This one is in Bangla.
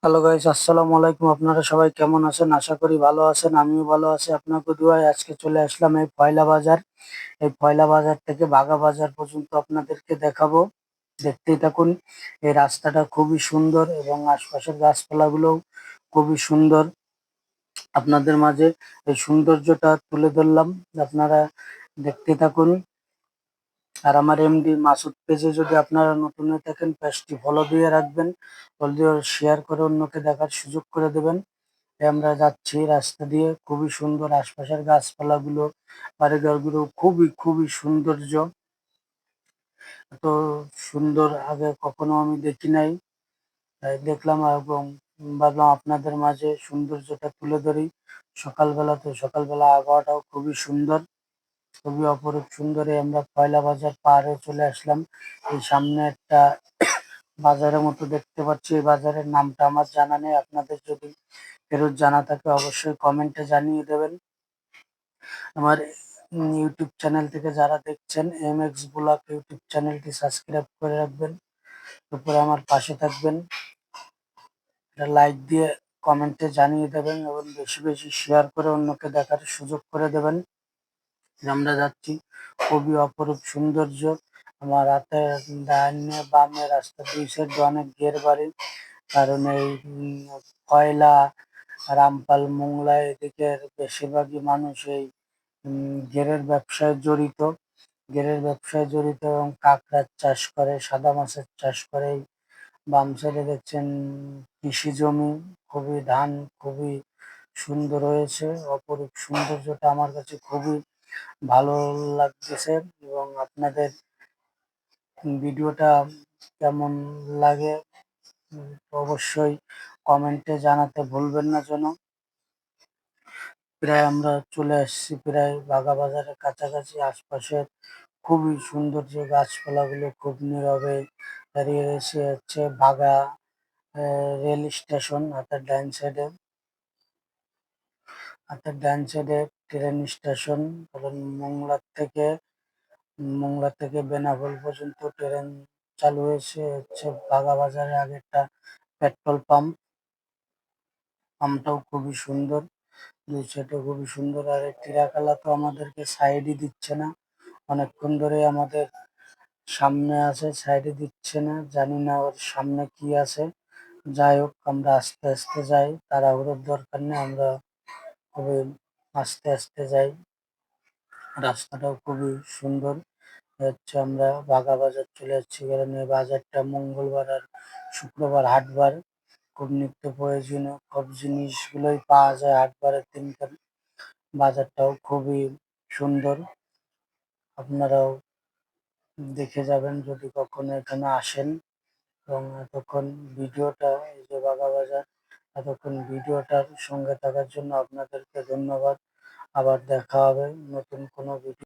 হ্যালো গাইস, আসসালামু আলাইকুম। আপনারা সবাই কেমন আছেন? আশা করি ভালো আছেন। আমিও ভালো আছি। আপনাদের দোয়ায় আজকে চলে আসলাম এই পয়লা বাজার। এই পয়লা বাজার থেকে বাগা বাজার পর্যন্ত আপনাদেরকে দেখাবো। দেখতেই থাকুন। এই রাস্তাটা খুবই সুন্দর এবং আশপাশের গাছপালাগুলোও খুবই সুন্দর। আপনাদের মাঝে এই সৌন্দর্যটা তুলে ধরলাম। আপনারা দেখতে থাকুন। আর আমার এমডি মাসুদ পেজে যদি আপনারা নতুন হয়ে থাকেন, পেজটি ফলো দিয়ে রাখবেন। ফলো দিয়ে শেয়ার করে অন্যকে দেখার সুযোগ করে দেবেন। আমরা যাচ্ছি রাস্তা দিয়ে, খুবই সুন্দর। আশপাশের গাছপালাগুলো, বাড়িঘরগুলো খুবই খুবই সৌন্দর্য। এত সুন্দর আগে কখনো আমি দেখি নাই। তাই দেখলাম এবং ভাবলাম আপনাদের মাঝে সৌন্দর্যটা তুলে ধরি। সকালবেলা আবহাওয়াটাও খুবই সুন্দর, খুবই অপরূপ সুন্দরে আমরা পয়লা বাজার পার হয়ে চলে আসলাম। এই সামনে একটা বাজারের মতো দেখতে পাচ্ছি। এই বাজারের নামটা আমার জানা নেই। আপনাদের যদি ফেরত জানা থাকে অবশ্যই কমেন্টে জানিয়ে দেবেন। আমার ইউটিউব চ্যানেল থেকে যারা দেখছেন, এমএক্স ব্লগ ইউটিউব চ্যানেলটি সাবস্ক্রাইব করে রাখবেন। তারপরে আমার পাশে থাকবেন। এটা লাইক দিয়ে কমেন্টে জানিয়ে দেবেন এবং বেশি বেশি শেয়ার করে অন্যকে দেখার সুযোগ করে দেবেন। আমরা যাচ্ছি, খুবই অপরূপ সৌন্দর্য। আমার হাতে ডাইনে বামে রাস্তা দুই সাইডে অনেক ঘের বাড়ি। কারণ এই কয়লা, রামপাল, মোংলা এদিকের বেশিরভাগই মানুষ এই ঘেরের ব্যবসায় জড়িত। ঘেরের ব্যবসায় জড়িত এবং কাঁকড়ার চাষ করে, সাদা মাছের চাষ করে। এই বাম সাইডে দেখছেন কৃষি জমি, খুবই ধান খুবই সুন্দর হয়েছে। অপরূপ সৌন্দর্যটা আমার কাছে খুবই ভালো লাগতেছে এবং আপনাদের ভিডিওটা কেমন লাগে অবশ্যই কমেন্টে জানাতে ভুলবেন না যেন। প্রায় আমরা চলে আসছি প্রায় বাগা বাজারের কাছাকাছি। আশপাশের খুবই সুন্দর যে গাছপালাগুলো খুব নীরবে দাঁড়িয়ে রয়েছে হচ্ছে বাগা রেল স্টেশন। হাতের ডান সাইডে ট্রেন স্টেশন। কারণ মোংলা থেকে বেনাপোল পর্যন্ত ট্রেন চালু হয়েছে। হচ্ছে বাগা বাজারে আগে একটা পেট্রোল পাম্প। পাম্পটাও খুবই সুন্দর, দুই সাইডে খুবই সুন্দর। আর এই টিরাকালা তো আমাদেরকে সাইডই দিচ্ছে না, অনেকক্ষণ ধরে আমাদের সামনে আছে, সাইডে দিচ্ছে না। জানি না ওর সামনে কি আছে। যাই হোক, আমরা আস্তে আস্তে যাই, তাড়াহুড়োর দরকার নেই। আমরা খুবই আস্তে আস্তে যাই। রাস্তাটাও খুবই সুন্দর। হচ্ছে আমরা বাগা বাজার চলে যাচ্ছি, কারণ এই বাজারটা মঙ্গলবার আর শুক্রবার হাটবার। খুব নিত্য প্রয়োজনীয় সব জিনিসগুলোই পাওয়া যায় হাটবারের দিনকার। বাজারটাও খুবই সুন্দর। আপনারাও দেখে যাবেন যদি কখনো এখানে আসেন। এবং এতক্ষণ ভিডিওটা, এই যে বাগা বাজার, এতক্ষণ ভিডিওটার সঙ্গে থাকার জন্য আপনাদেরকে ধন্যবাদ। আবার দেখা হবে নতুন কোনো ভিডিও।